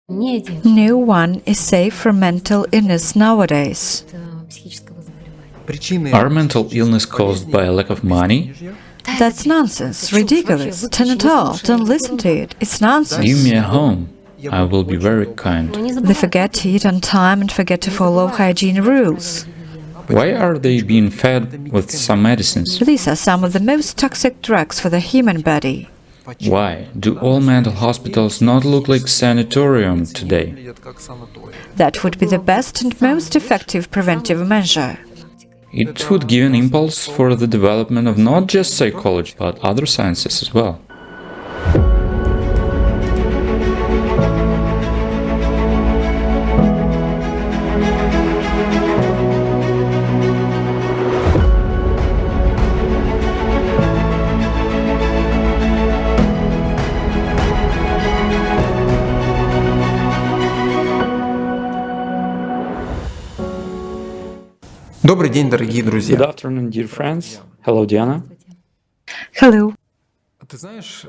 No one is safe from mental illness nowadays. Are mental illness caused by a lack of money? That's nonsense, ridiculous, turn it off, don't listen to it, it's nonsense. Give me a home. I will be very kind. They forget to eat on time and forget to follow hygiene rules. Why are they being fed with some medicines? These are some of the most toxic drugs for the human body. Why do all mental hospitals not look like sanatorium today? That would be the best and most effective preventive measure. It would give an impulse for the development of not just psychology, but other sciences as well. Добрый день, дорогие друзья. Good afternoon, dear friends. Hello, Diana. Hello. Ты знаешь,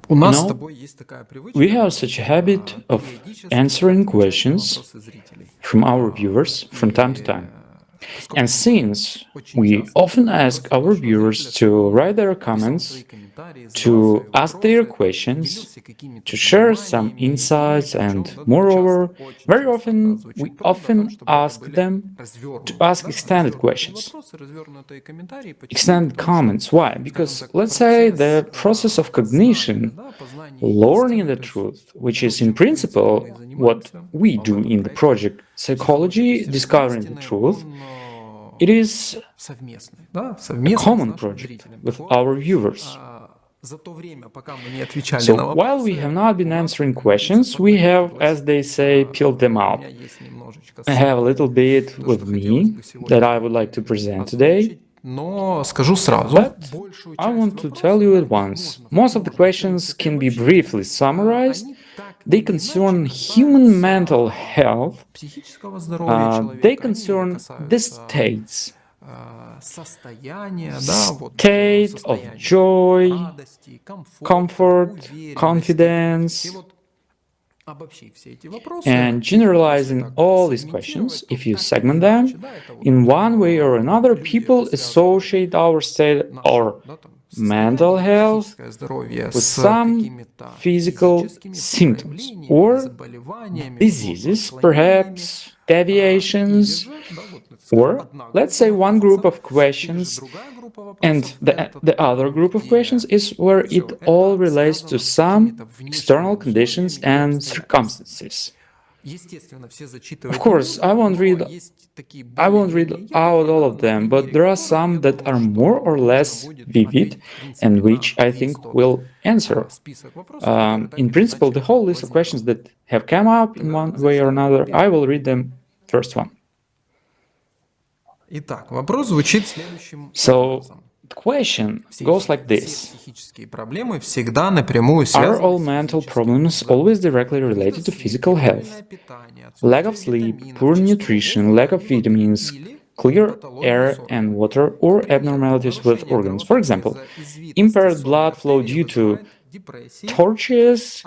у нас с know, тобой есть такая привычка We have such a habit of answering questions вопросы зрителей. from our viewers from time to time. And since we often ask our viewers to write their comments, to ask their questions, to share some insights, and moreover, very often we often ask them to ask extended questions, extended comments. Why? Because let's say the process of cognition, learning the truth, which is in principle what we do in the project Psychology Discovering the Truth, it is a common project with our viewers. So while we have not been answering questions, we have, as they say, peeled them out. I have a little bit with me that I would like to present today. Но скажу сразу, But I want to tell you at once, most of the questions can be briefly summarized. They concern human mental health. психического здоровья человека, They они concern касаются, the states, состояния, да, вот, state of состояния joy, радости, комфорта, comfort, уверенности. confidence. И вот обобщив все эти вопросы, And generalizing all these questions, if you segment them, in one way or another, people associate our state or mental health психическое здоровье with с some какими-то physical физическими symptoms проявлениями, or заболеваниями, diseases, отклонениями. perhaps deviations, or let's say one group of questions and the other group of questions is where it all relates to some external conditions and circumstances. Of course, I won't read out all of them, but there are some that are more or less vivid and which I think will answer. In principle, the whole list of questions that have come up in one way or another, I will read them first one. Итак, вопрос звучит следующим So, образом. the question goes like Все this. психические проблемы всегда напрямую Are all связаны mental problems always directly related to physical health? Lack of sleep, poor nutrition, lack of vitamins, clear air and water, or abnormalities with organs. For example, impaired blood flow due to tortuous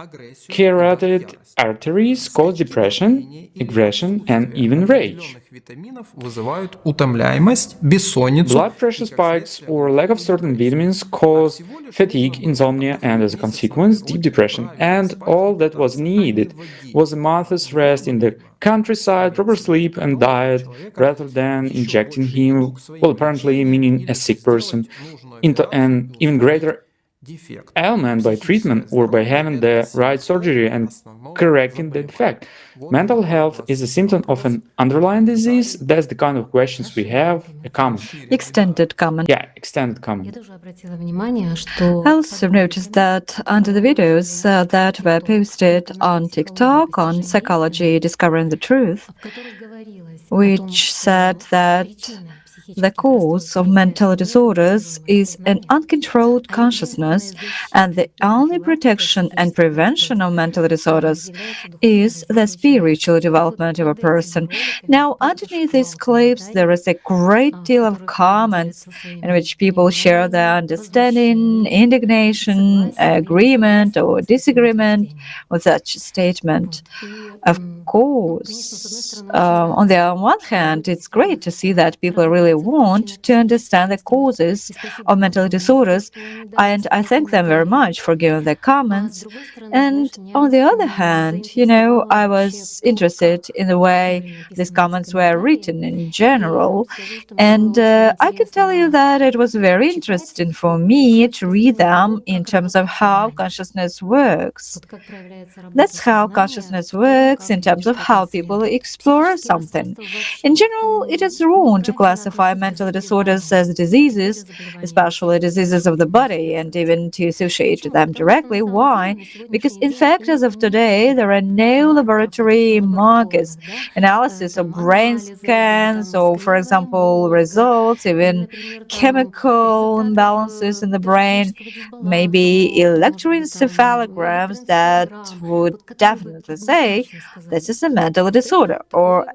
carotid arteries cause depression, aggression, and even rage. витаминов вызывают утомляемость, бессонницу. Blood pressure spikes or lack of certain vitamins cause fatigue, insomnia, and as a consequence, deep depression. And all that was needed was a month's rest in the countryside, proper sleep and diet, rather than injecting him, well, apparently meaning a sick person, into an even greater ailment by treatment or by having the right surgery and correcting the defect. Mental health is a symptom of an underlying disease. That's the kind of questions we have. A comment. Extended comment. Yeah, extended comment. I also noticed that under the videos that were posted on TikTok on Psychology Discovering the Truth, which said that the cause of mental disorders is an uncontrolled consciousness, and the only protection and prevention of mental disorders is the spiritual development of a person. Now, underneath these clips, there is a great deal of comments in which people share their understanding, indignation, agreement, or disagreement with such a statement. Of course, on the one hand, it's great to see that people really want to understand the causes of mental disorders, and I thank them very much for giving their comments. And on the other hand, I was interested in the way these comments were written in general, and I can tell you that it was very interesting for me to read them in terms of how consciousness works. That's how consciousness works in terms of how people explore something. In general, it is wrong to classify mental disorders as diseases, especially diseases of the body, and even to associate them directly. Why? Because in fact, as of today, there are no laboratory markers, analysis of brain scans, or, for example, results, even chemical imbalances in the brain, maybe electroencephalograms that would definitely say this is a mental disorder, or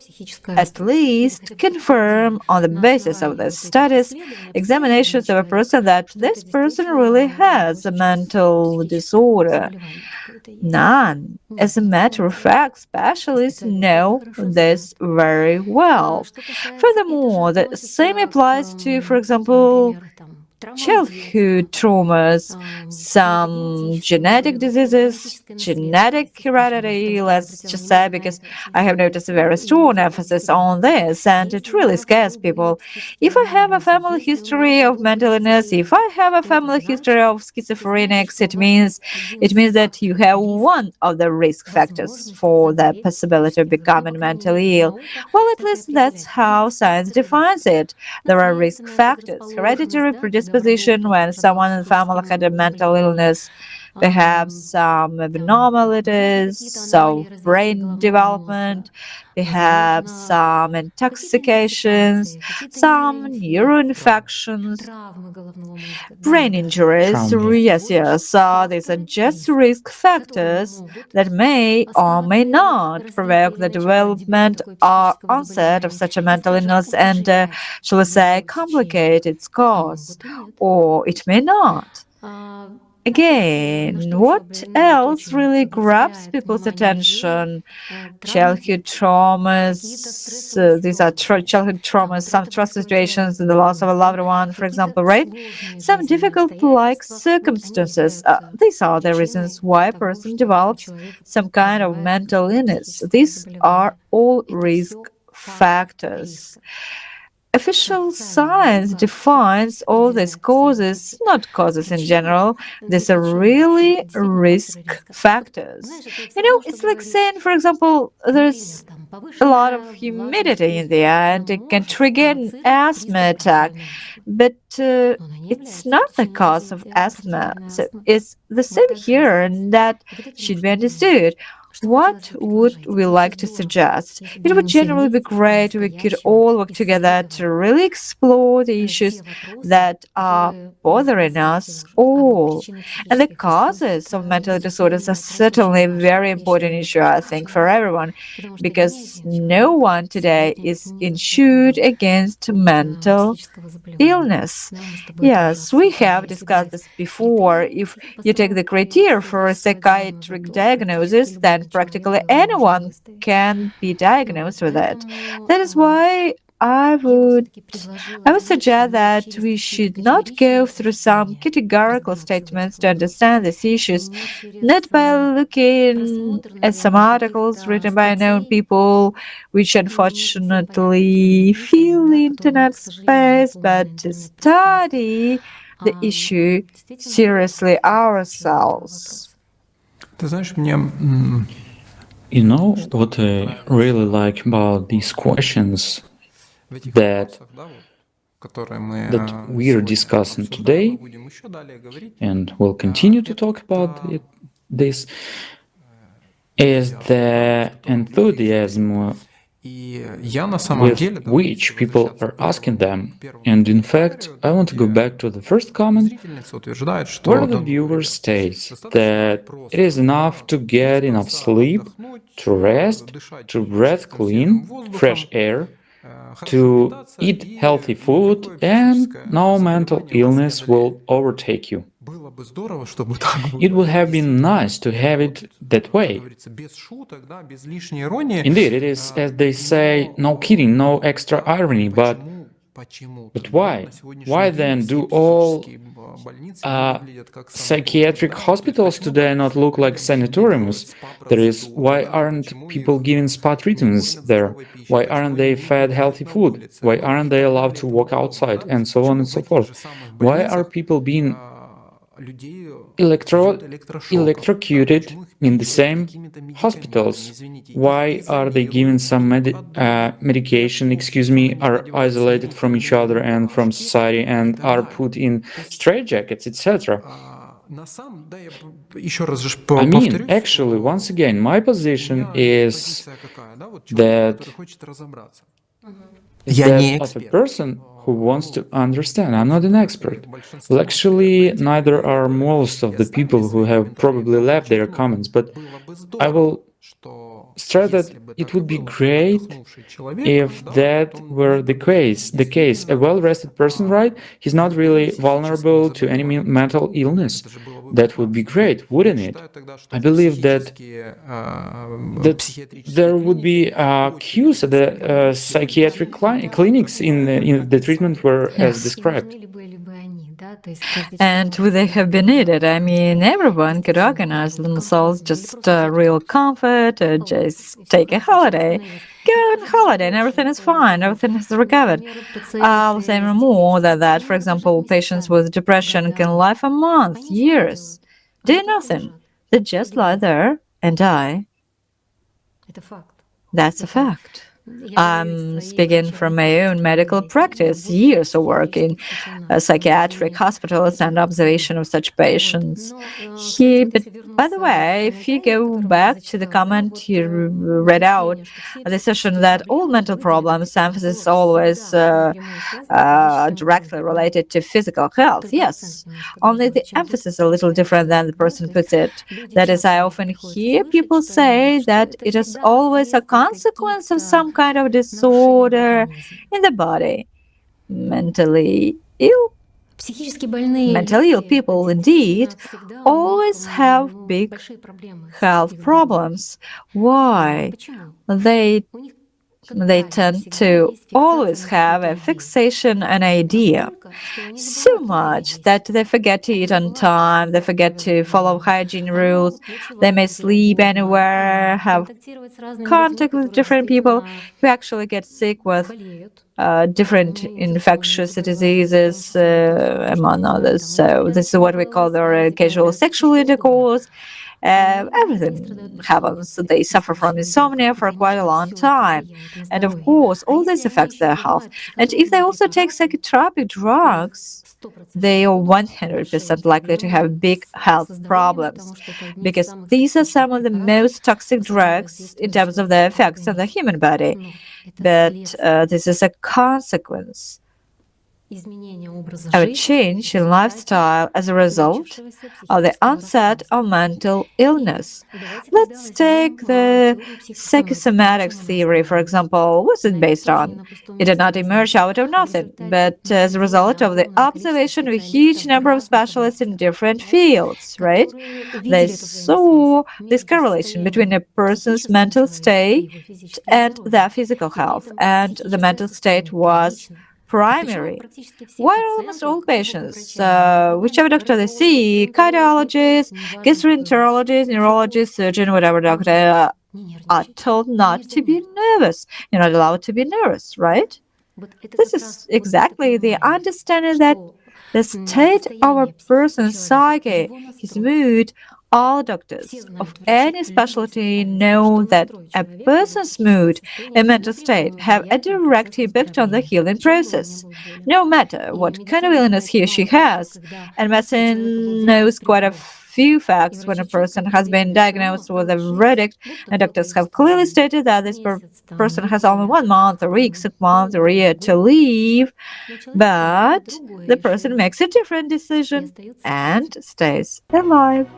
at least confirm on the basis of the studies, examinations of a person that this person really has a mental disorder. None. As a matter of fact, specialists know this very well. Furthermore, the same applies to, for example, childhood traumas, some genetic diseases, genetic heredity, let's just say, because I have noticed a very strong emphasis on this, and it really scares people. If I have a family history of mental illness, if I have a family history of schizophrenics, it means that you have one of the risk factors for the possibility of becoming mentally ill. Well, at least that's how science defines it. There are risk factors, hereditary predisposition when someone in the family had a mental illness, perhaps some abnormalities of brain development, perhaps some intoxications, some neuroinfections, brain injuries. Yes, these are just risk factors that may or may not provoke the development or onset of such a mental illness and, shall we say, complicate its cause, or it may not. Again, what else really grabs people's attention? Childhood traumas. These are childhood traumas, some trust situations, the loss of a loved one, for example, right? Some difficult life circumstances. These are the reasons why a person develops some kind of mental illness. These are all risk factors. Official science defines all these causes, not causes in general. These are really risk factors. It's like saying, for example, there's a lot of humidity in the air and it can trigger an asthma attack. But it's not the cause of asthma. So it's the same here, and that should be understood. What would we like to suggest? It would generally be great if we could all work together to really explore the issues that are bothering us all. And the causes of mental disorders are certainly a very important issue, I think, for everyone, because no one today is insured against mental illness. Yes, we have discussed this before. If you take the criteria for a psychiatric diagnosis, then practically anyone can be diagnosed with it. That is why I would suggest that we should not go through some categorical statements to understand these issues, not by looking at some articles written by unknown people, which unfortunately fill the internet space, but to study the issue seriously ourselves. Ты знаешь, мне what I really like about these questions that we are discussing today, and we'll continue to talk about this, is the enthusiasm with which people are asking them. And in fact, I want to go back to the first comment, where the viewer states that it is enough to get enough sleep, to rest, to breathe clean, fresh air, to eat healthy food, and no mental illness will overtake you. It would have been nice to have it that way. Indeed, it is, as they say, no kidding, no extra irony, but why? Why then do all psychiatric hospitals today not look like sanatoriums? That is, why aren't people given spa treatments there? Why aren't they fed healthy food? Why aren't they allowed to walk outside? And so on and so forth. Why are people being electrocuted in the same hospitals? Why are they given some medication, are isolated from each other and from society and are put in straitjackets, etc.? I mean, actually, once again, my position is that of a person who wants to understand. I'm not an expert. Well, actually, neither are most of the people who have probably left their comments, but I will stress that it would be great if that were the case. A well-rested person, right? He's not really vulnerable to any mental illness. That would be great, wouldn't it? I believe that there would be queues at the psychiatric clinics in the treatment were as described. And would they have been needed? I mean, everyone could organize themselves just real comfort, or just take a holiday. Go on holiday and everything is fine, everything is recovered. I'll say more than that. For example, patients with depression can live a month, years, do nothing. They just lie there and die. That's a fact. I'm speaking from my own medical practice, years of work in psychiatric hospitals and observation of such patients. But by the way, if you go back to the comment you read out, the session that all mental problems, emphasis is always directly related to physical health. Yes, only the emphasis is a little different than the person puts it. That is, I often hear people say that it is always a consequence of some kind of disorder in the body. Mentally ill people indeed always have big health problems. Why? They tend to always have a fixation, an idea, so much that they forget to eat on time, they forget to follow hygiene rules, they may sleep anywhere, have contact with different people who actually get sick with different infectious diseases, among others. So this is what we call the casual sexual intercourse. Everything happens. They suffer from insomnia for quite a long time. And of course, all this affects their health. And if they also take psychotropic drugs, they are 100% likely to have big health problems, because these are some of the most toxic drugs in terms of their effects on the human body. But this is a consequence of a change in lifestyle as a result of the onset of mental illness. Let's take the psychosomatics theory, for example. What's it based on? It did not emerge out of nothing, but as a result of the observation of a huge number of specialists in different fields, right? They saw this correlation between a person's mental state and their physical health, and the mental state was primary. Why almost all patients, whichever doctor they see, cardiologist, gastroenterologist, neurologist, surgeon, whatever doctor, are told not to be nervous. You're not allowed to be nervous, right? This is exactly the understanding that the state of a person's psyche, his mood. All doctors of any specialty know that a person's mood and mental state have a direct impact on the healing process, no matter what kind of illness he or she has. And medicine knows quite a few facts when a person has been diagnosed with a verdict and doctors have clearly stated that this person has only 1 month or weeks, a month or year to live, but the person makes a different decision and stays alive.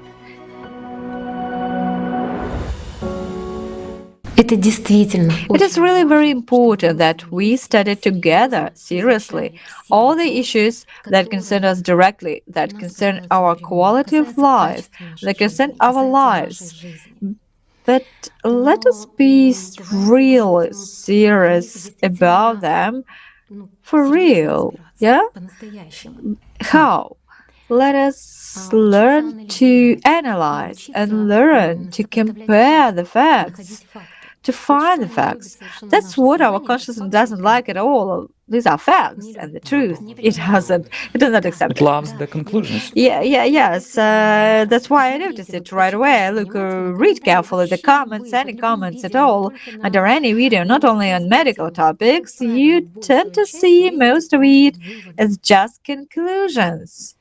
It is really very important that we study together, seriously, all the issues that concern us directly, that concern our quality of life, that concern our lives. But let us be really serious about them for real, yeah? How? Let us learn to analyze and learn to compare the facts, to find the facts. That's what our consciousness doesn't like at all. These are facts and the truth. It does not accept It loves the conclusions. Yes. That's why I noticed it right away. Read carefully the comments, any comments at all, under any video, not only on medical topics. You tend to see most of it as just conclusions.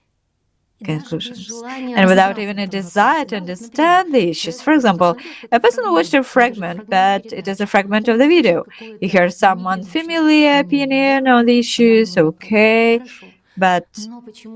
And without even a desire to understand the issues. For example, a person watched a fragment, but it is a fragment of the video. You hear some unfamiliar opinion on the issues, okay, but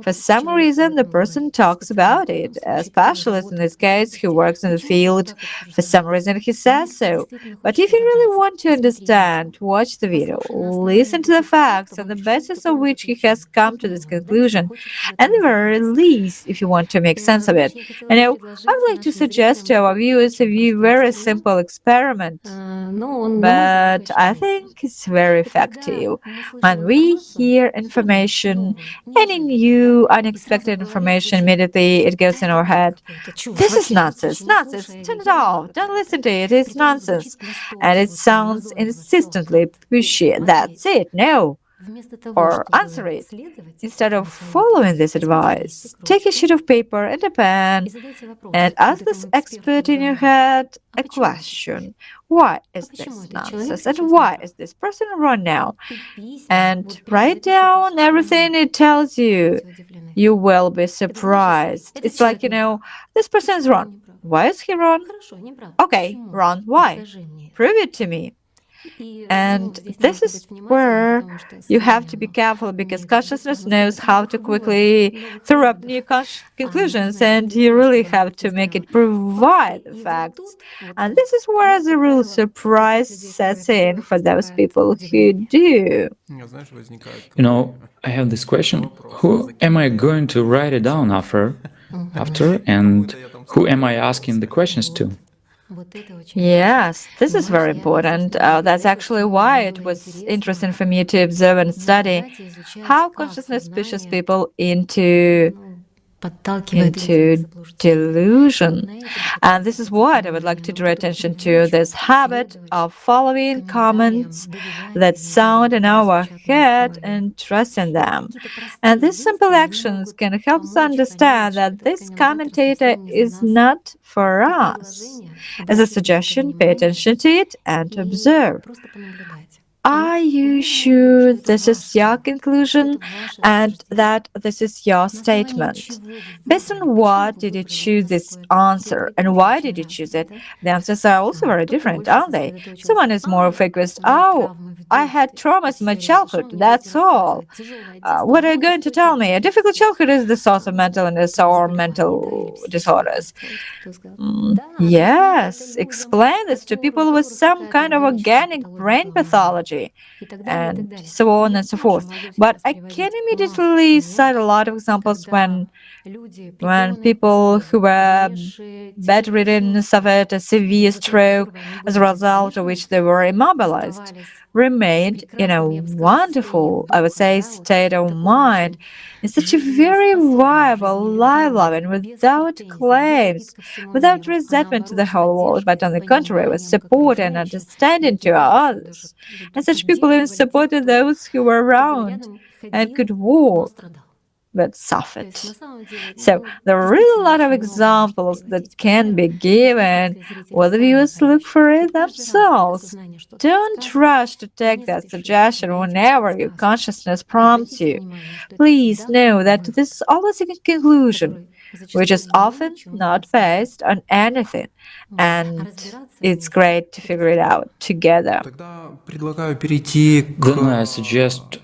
for some reason the person talks about it. A specialist in this case who works in the field, for some reason he says so. But if you really want to understand, watch the video, listen to the facts on the basis of which he has come to this conclusion, and the very least, if you want to make sense of it. And I would like to suggest to our viewers a very simple experiment, but I think it's very effective. When we hear information, any new, unexpected information, immediately it goes in our head. This is nonsense. Nonsense. Turn it off. Don't listen to it. It's nonsense. And it sounds insistently pushy. That's it. No. Or answer it. Instead of following this advice, take a sheet of paper and a pen and ask this expert in your head a question. Why is this nonsense? And why is this person wrong now? And write down everything it tells you. You will be surprised. It's like, this person is wrong. Why is he wrong? Okay, wrong. Why? Prove it to me. And this is where you have to be careful, because consciousness knows how to quickly throw up new conclusions, and you really have to make it provide the facts. And this is where the real surprise sets in for those people who do. I have this question. Who am I going to write it down after, and who am I asking the questions to? Yes, this is very important. That's actually why it was interesting for me to observe and study how consciousness pushes people into delusion. And this is what I would like to draw attention to, this habit of following comments that sound in our head and trusting them. And these simple actions can help us understand that this commentator is not for us. As a suggestion, pay attention to it and observe. Are you sure this is your conclusion and that this is your statement? Based on what did you choose this answer, and why did you choose it? The answers are also very different, aren't they? Someone is more focused, I had traumas in my childhood, that's all. What are you going to tell me? A difficult childhood is the source of mental illness or mental disorders. Yes, explain this to people with some kind of organic brain pathology, and so on and so forth. But I can immediately cite a lot of examples when people who were bedridden suffered a severe stroke, as a result of which they were immobilized, remained in a wonderful, I would say, state of mind, in such a very viable, life-loving, without claims, without resentment to the whole world, but on the contrary, with support and understanding to others. And such people even supported those who were around and could walk, but suffered. So there are really a lot of examples that can be given, whether viewers look for it themselves. Don't rush to take that suggestion whenever your consciousness prompts you. Please know that this is always a conclusion. which is often not based on anything, and it's great to figure it out together. Тогда предлагаю перейти Then I к suggest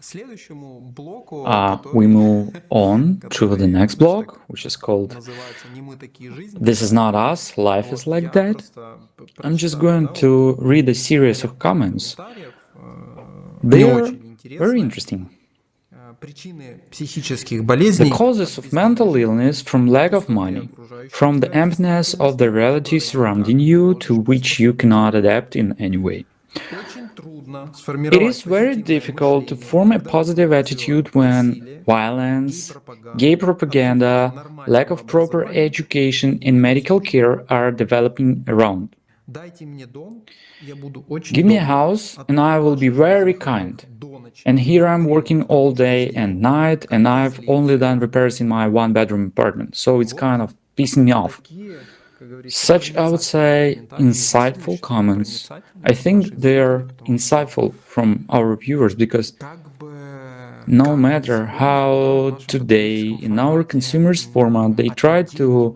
следующему блоку, we move on to the next block, which is called называется «Не мы такие жизни». This is not us, life is like Я that. просто I'm just прочитаю, going да, to read a series of comments. комментариев. They Мне are очень very интересно. interesting. Причины психических The болезней causes of mental illness from lack of money, from the emptiness of the reality surrounding you to which you cannot adapt in any way. очень трудно It сформировать is very позитивное difficult to мышление, form a когда positive attitude when violence, gay propaganda, lack of proper education, and medical care are developing around. Дайте мне дом, я буду очень Give me a добр. house, and I will be very kind. До ночи. And here I'm working all day and night, and I've only done repairs in my one-bedroom apartment, so it's kind of pissing me off. Такие, как говорится, Such, I would say, insightful comments. I think they're insightful from our viewers because как бы no matter how today in our consumers format they try to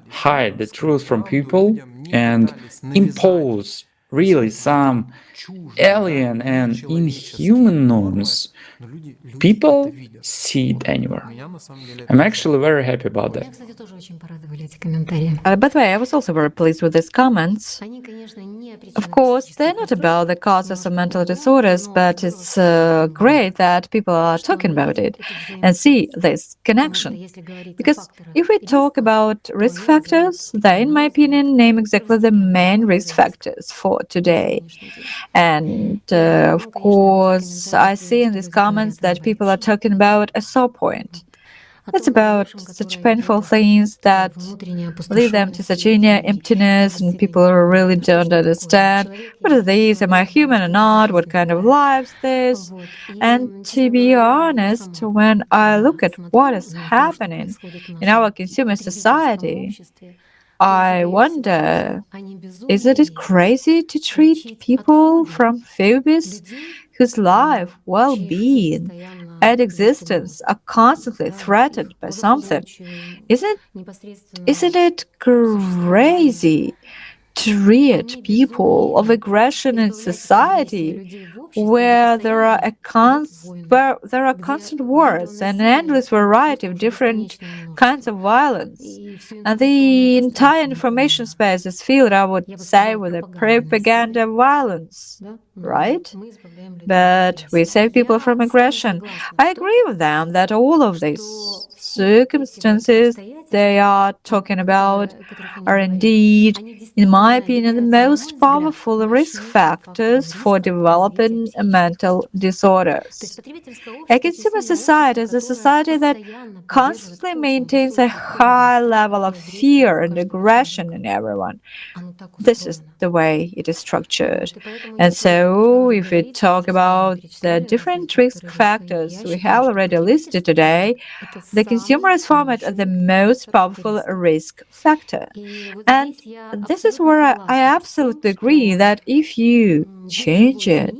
hide the truth from people and impose really some alien and inhuman norms, но люди people это видят. see it anywhere. Меня на самом деле I'm actually very happy about that. Меня, кстати, тоже очень порадовали эти комментарии. By the way, I was also very pleased with these comments. Они, конечно, не о причинах Of course, психических they're not расстройств, about the causes of но mental здорово, disorders, но but здорово, it's что great that people are что talking мы about видим it эту and see this Потому что connection. если говорить о Because факторах if we talk риска, about то risk они factors, называют, they, in my opinion, name exactly the main risk риска factors for на today. сегодняшний день. And of конечно, course, I эти see in these комментарии comments говорят that о people are болезни. talking about a sore point. О It's том about нехорошем, such которое painful ведет things к that внутренней lead them to опустошенности such inner и emptiness, and people несправедливому really миру. Что don't такое? understand Человек what is есть this, am I человек, human or да, not, что what жизнь kind of такая. life this. Вот. И, And to честно be говоря, я honest, сама, when I look at смотрю what is на то, что happening происходит в in нашем our consumer потребительском society, обществе, I я задаюсь wonder, вопросом, а не isn't it безумие ли crazy to treat лечить people от from phobias людей, whose life, чьи well-being, постоянно and если бы, existence are constantly да, threatened by something? благополучию Isn't непосредственно it crazy to rid people of aggression in society where there are constant wars and an endless variety of different kinds of violence, and the entire information space is filled, I would say, with a propaganda violence, right? But we save people from aggression. I agree with them that all of these circumstances they are talking about are indeed, in my opinion, the most powerful risk factors for developing mental disorders. A consumer society is a society that constantly maintains a high level of fear and aggression in everyone. This is the way it is structured. And so, if we talk about the different risk factors we have already listed today, the consumer is format as the most powerful risk factor. And this is where I absolutely agree that if you change it,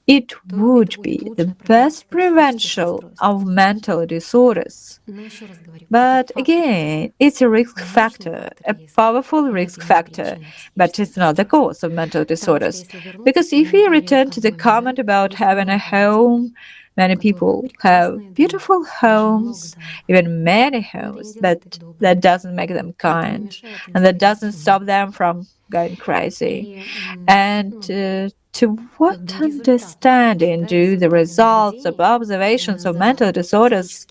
it would be the best prevention of mental disorders. But again, it's a risk factor, a powerful risk factor, but it's not the cause of mental disorders. Because if we return to the comment about having a home, many people have beautiful homes, even many homes, but that doesn't make them kind, and that doesn't stop them from going crazy. And to what understanding do the results of observations of mental disorders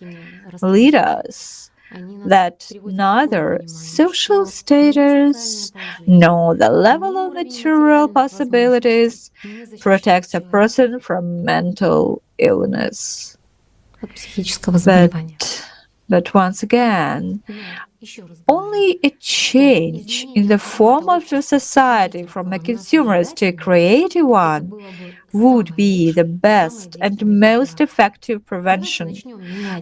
lead us? That neither social status nor the level of material possibilities protects a person from mental illness. But once again, only a change in the form of the society from a consumerist to a creative one would be the best and most effective prevention.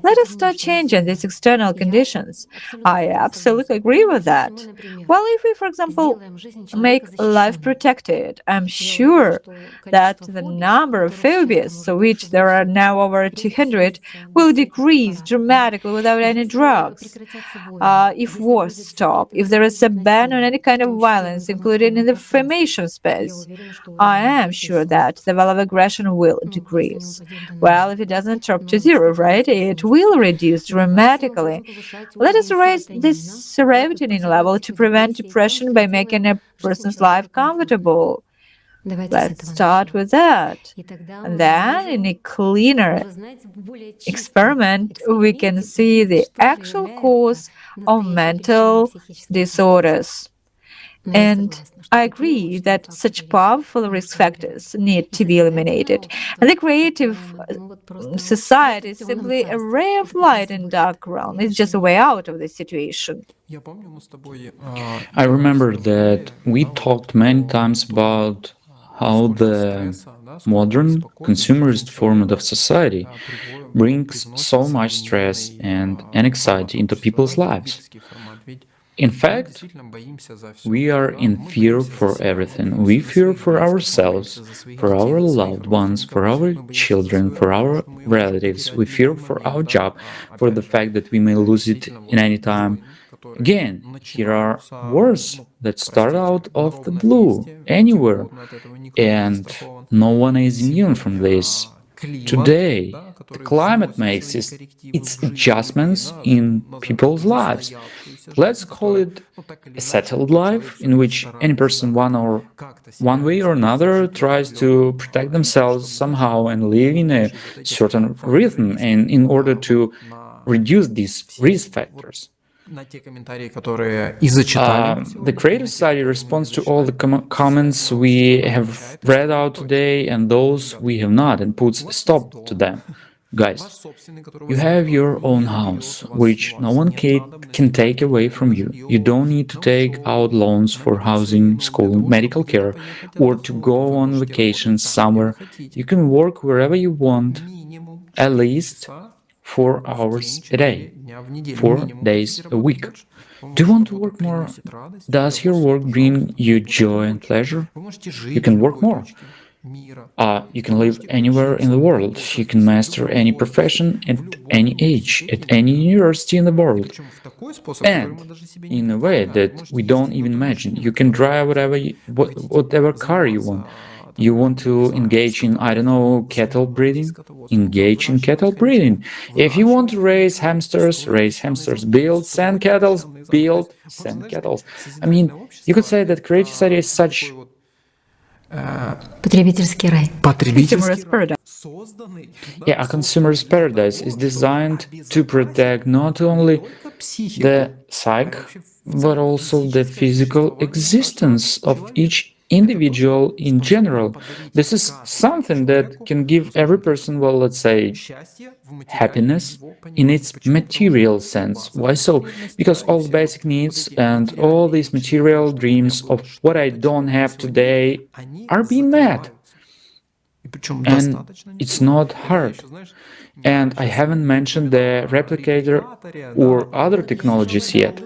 Let us start changing these external conditions. I absolutely agree with that. Well, if we, for example, make life protected, I'm sure that the number of phobias, of which there are now over 200, will decrease dramatically without any drugs. If wars stop, if there is a ban on any kind of violence, including in the information space, I am sure that the level of aggression will decrease. Well, if it doesn't drop to zero, right, it will reduce dramatically. Let us raise this serotonin level to prevent depression by making a person's life comfortable. Let's start with that. And then, in a cleaner experiment, we can see the actual cause of mental disorders. And I agree that such powerful risk factors need to be eliminated. And the creative society is simply a ray of light in dark realm. It's just a way out of the situation. I remember that we talked many times about how the modern consumerist format of society brings so much stress and anxiety into people's lives. In fact, we are in fear for everything. We fear for ourselves, for our loved ones, for our children, for our relatives. We fear for our job, for the fact that we may lose it in any time. Again, here are wars that start out of the blue, anywhere, and no one is immune from this. Today, the climate makes its adjustments in people's lives. Let's call it a settled life in which any person one way or another tries to protect themselves somehow and live in a certain rhythm and in order to reduce these risk factors. The Creative Society responds to all the comments we have read out today and those we have not, and puts a stop to them. Guys, you have your own house, which no one can take away from you. You don't need to take out loans for housing, school, medical care, or to go on vacation somewhere. You can work wherever you want, at least 4 hours a day, 4 days a week. Do you want to work more? Does your work bring you joy and pleasure? You can work more. You can live anywhere in the world. You can master any profession at any age, at any university in the world. And in a way that we don't even imagine. You can drive whatever car you want. You want to engage in, I don't know, cattle breeding? Engage in cattle breeding. If you want to raise hamsters, build sand kettles, build sand kettles. I mean, you could say that Creative Society is such Потребительский рай. Consumerist paradise. Yeah, a consumer's paradise is designed to protect not only the psyche, but also the physical existence of each individual in general. This is something that can give every person, well, let's say, happiness in its material sense. Why so? Because all the basic needs and all these material dreams of what I don't have today are being met. And it's not hard. And I haven't mentioned the replicator or other technologies yet.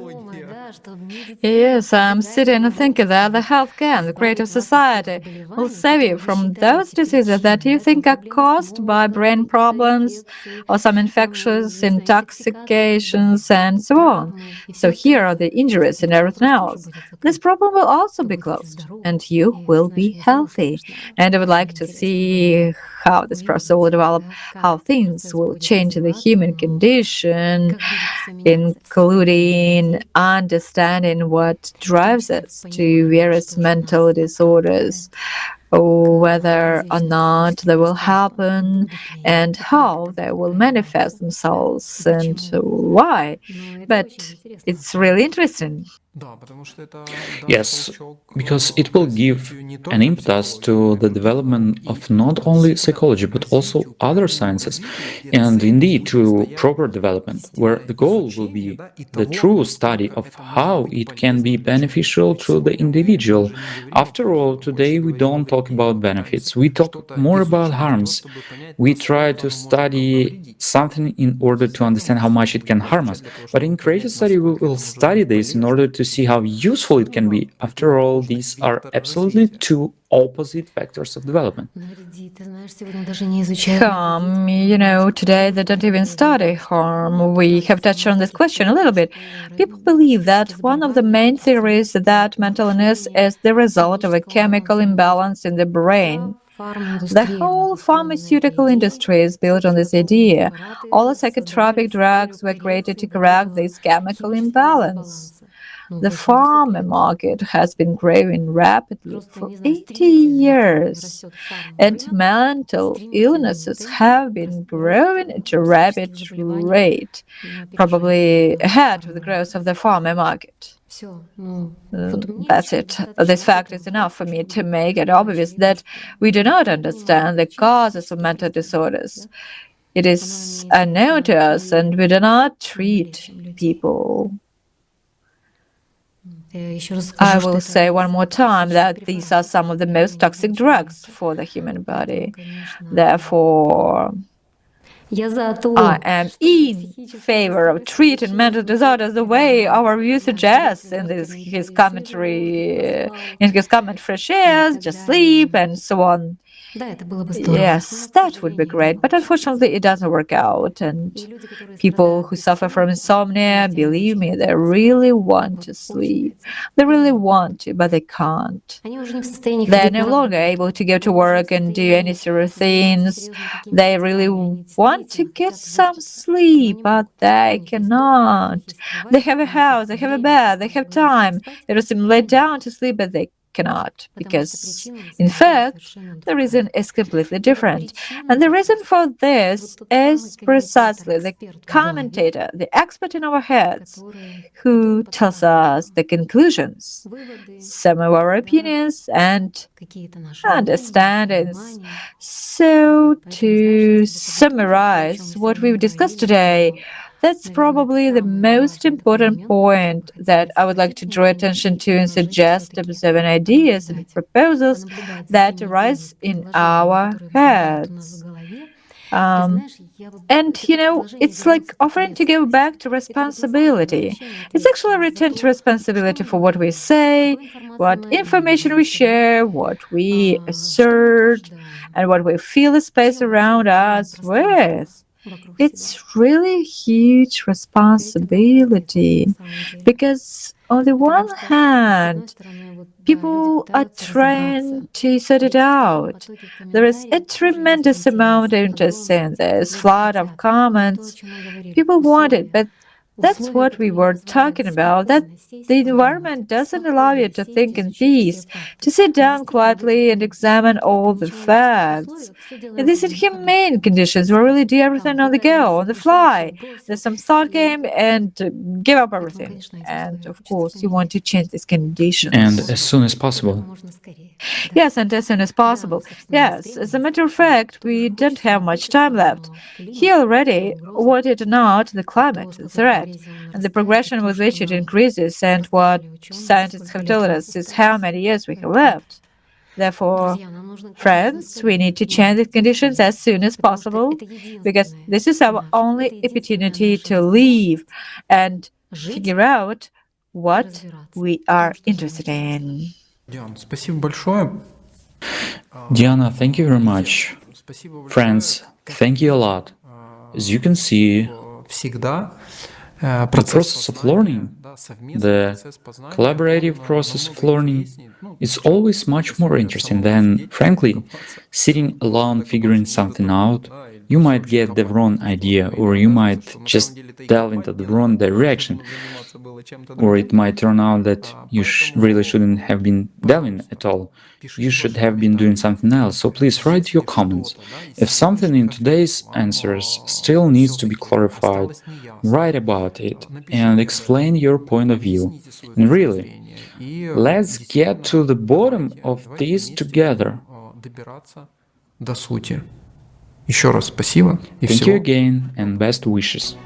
Yes, I'm sitting and thinking that the healthcare and the creative society will save you from those diseases that you think are caused by brain problems or some infectious intoxications and so on. So here are the injuries and everything else. This problem will also be closed and you will be healthy. And I would like to see how this process will develop, how things will change in the human condition, including understanding what drives us to various mental disorders, whether or not they will happen, and how they will manifest themselves, and why. But it's really interesting. Yes, because it will give an impetus to the development of not only psychology but also other sciences, and indeed to proper development, where the goal will be the true study of how it can be beneficial to the individual. After all, today we don't talk about benefits, we talk more about harms. We try to study something in order to understand how much it can harm us, but in creative study we will study this in order to see how useful it can be. After all, these are absolutely two opposite factors of development. Harm, today they don't even study harm. We have touched on this question a little bit. People believe that one of the main theories that mental illness is the result of a chemical imbalance in the brain. The whole pharmaceutical industry is built on this idea. All the psychotropic drugs were created to correct this chemical imbalance. The pharma market has been growing rapidly for 80 years, and mental illnesses have been growing at a rapid rate, probably ahead of the growth of the pharma market. That's it. This fact is enough for me to make it obvious that we do not understand the causes of mental disorders. It is unknown to us, and we do not treat people. I will say one more time that these are some of the most toxic drugs for the human body. Therefore, I am in favor of treating mental disorders the way our review suggests in his comment, fresh airs, just sleep, and so on. Yes, that would be great, but unfortunately it doesn't work out, and people who suffer from insomnia, believe me, they really want to sleep. They really want to, but they can't. They're no longer able to go to work and do any serious things. They really want to get some sleep, but they cannot. They have a house, they have a bed, they have time. They just lay down to sleep, but they cannot, because in fact the reason is completely different, and the reason for this is precisely the commentator, the expert in our heads, who tells us the conclusions, some of our opinions and understandings. So to summarize what we've discussed today, that's probably the most important point that I would like to draw attention to and suggest observing ideas and proposals that arise in our heads. It's like offering to go back to responsibility. It's actually a return to responsibility for what we say, what information we share, what we assert, and what we fill the space around us with. It's really a huge responsibility, because on the one hand, people are trying to sort it out. There is a tremendous amount of interest in this, flood of comments. People want it, but that's what we were talking about, that the environment doesn't allow you to think in peace, to sit down quietly and examine all the facts. In these inhumane conditions, we really do everything on the go, on the fly. There's some thought game and give up everything. And of course, you want to change these conditions. And as soon as possible. Yes, and as soon as possible. Yes, as a matter of fact, we don't have much time left. Here already, what it or not, the climate, the threat, and the progression with which it increases, and what scientists have told us is how many years we have left. Therefore, friends, we need to change the conditions as soon as possible, because this is our only opportunity to live and figure out what we are interested in. Diana, thank you very much. Friends, thank you a lot. As you can see, the process of learning, the collaborative process of learning, is always much more interesting than, frankly, sitting alone figuring something out you might get the wrong idea, or you might just delve into the wrong direction, or it might turn out that you really shouldn't have been delving at all. You should have been doing something else. So please write your comments. If something in today's answers still needs to be clarified, write about it and explain your point of view. And really, let's get to the bottom of this together. До сути. Еще раз спасибо и Thank you всего. again and best wishes.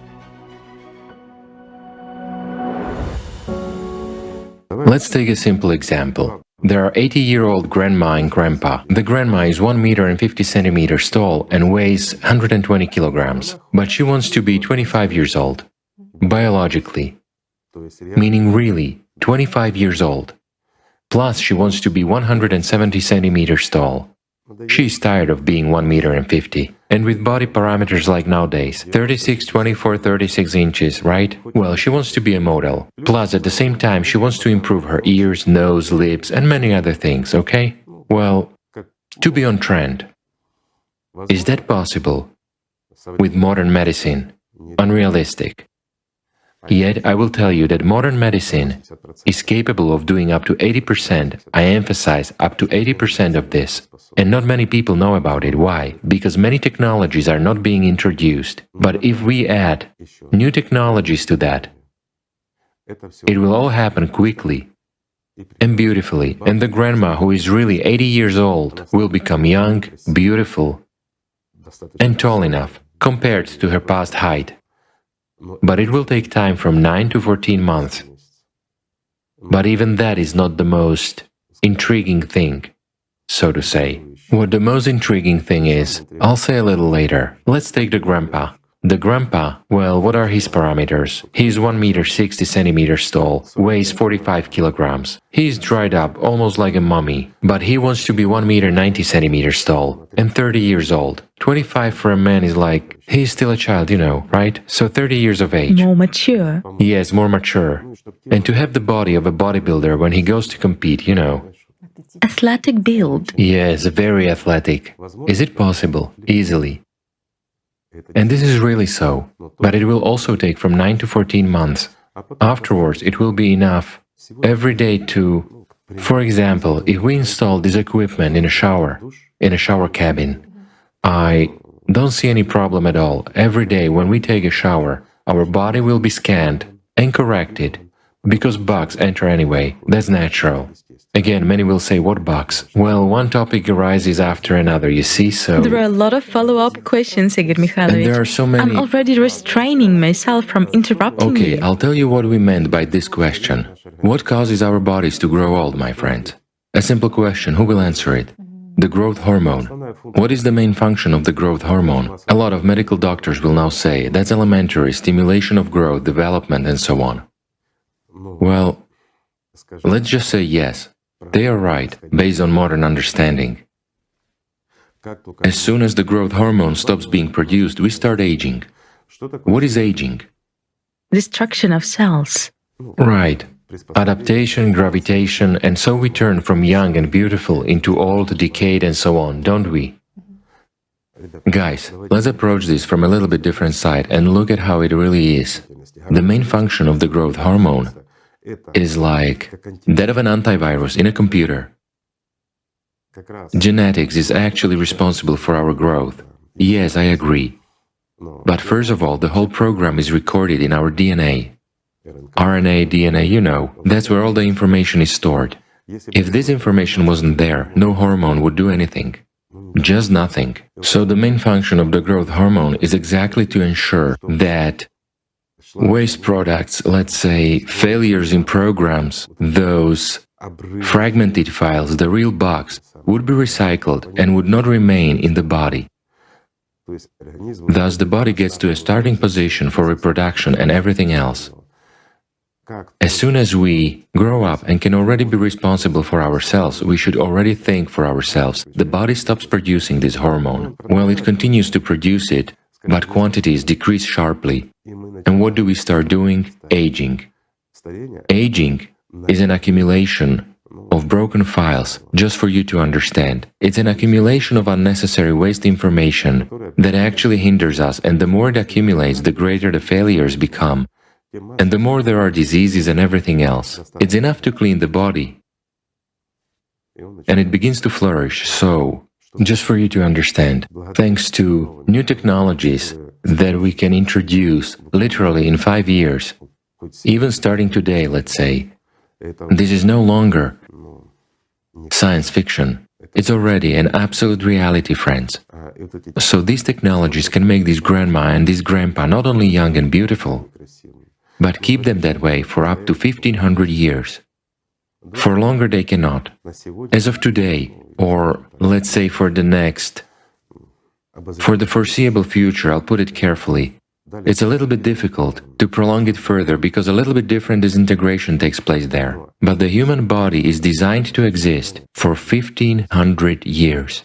Let's take a simple example. There are 80-year-old grandma and grandpa. The grandma is 1 meter and 50 centimeters tall and weighs 120 kilograms, but she wants to be 25 years old. Biologically, meaning really 25 years old. Plus, she wants to be 170 centimeters tall. She's tired of being 1 meter and 50. And with body parameters like nowadays, 36, 24, 36 inches, right? Well, she wants to be a model. Plus, at the same time, she wants to improve her ears, nose, lips, and many other things, okay? Well, to be on trend. Is that possible? With modern medicine? Unrealistic. Yet, I will tell you that modern medicine is capable of doing up to 80%, I emphasize up to 80% of this. And not many people know about it. Why? Because many technologies are not being introduced. But if we add new technologies to that, it will all happen quickly and beautifully. And the grandma, who is really 80 years old, will become young, beautiful, and tall enough compared to her past height. But it will take time from 9 to 14 months. But even that is not the most intriguing thing, so to say. What the most intriguing thing is, I'll say a little later. Let's take the grandpa. The grandpa, well, what are his parameters? He's 1 meter 60 centimeters tall, weighs 45 kilograms. He's dried up, almost like a mummy, but he wants to be 1 meter 90 centimeters tall and 30 years old. 25 for a man is like, he's still a child, you know, right? So 30 years of age. More mature. Yes, more mature. And to have the body of a bodybuilder when he goes to compete, you know. Athletic build. Yes, very athletic. Is it possible? Easily. And this is really so, but it will also take from 9 to 14 months. Afterwards, it will be enough every day to, for example, if we install this equipment in a shower cabin, I don't see any problem at all. Every day when we take a shower, our body will be scanned and corrected, because bugs enter anyway, that's natural. Again, many will say, what bugs? Well, one topic arises after another, you see, so... There are a lot of follow-up questions, Igor Mikhailovich. And there are so many... I'm already restraining myself from interrupting Okay, you. I'll tell you what we meant by this question. What causes our bodies to grow old, my friend? A simple question, who will answer it? The growth hormone. What is the main function of the growth hormone? A lot of medical doctors will now say that's elementary, stimulation of growth, development, and so on. Well, let's just say yes. They are right, based on modern understanding. As soon as the growth hormone stops being produced, we start aging. What is aging? Destruction of cells. Right. Adaptation, gravitation, and so we turn from young and beautiful into old, decayed, and so on, don't we? Guys, let's approach this from a little bit different side and look at how it really is. The main function of the growth hormone is like that of an antivirus in a computer. Genetics is actually responsible for our growth. Yes, I agree. But first of all, the whole program is recorded in our DNA. RNA, DNA, you know, that's where all the information is stored. If this information wasn't there, no hormone would do anything. Just nothing. So the main function of the growth hormone is exactly to ensure that waste products, let's say failures in programs, those fragmented files, the real bugs, would be recycled and would not remain in the body. Thus the body gets to a starting position for reproduction and everything else. As soon as we grow up and can already be responsible for ourselves, we should already think for ourselves. The body stops producing this hormone. Well, it continues to produce it, but quantities decrease sharply. And what do we start doing? Aging. Aging is an accumulation of broken files, just for you to understand. It's an accumulation of unnecessary waste information that actually hinders us, and the more it accumulates, the greater the failures become, and the more there are diseases and everything else. It's enough to clean the body, and it begins to flourish. So, just for you to understand, thanks to new technologies that we can introduce literally in 5 years, even starting today, let's say, this is no longer science fiction. It's already an absolute reality, friends. So these technologies can make this grandma and this grandpa not only young and beautiful, but keep them that way for up to 1500 years. For longer they cannot. As of today, or let's say for the foreseeable future, I'll put it carefully, it's a little bit difficult to prolong it further because a little bit different disintegration takes place there. But the human body is designed to exist for 1500 years.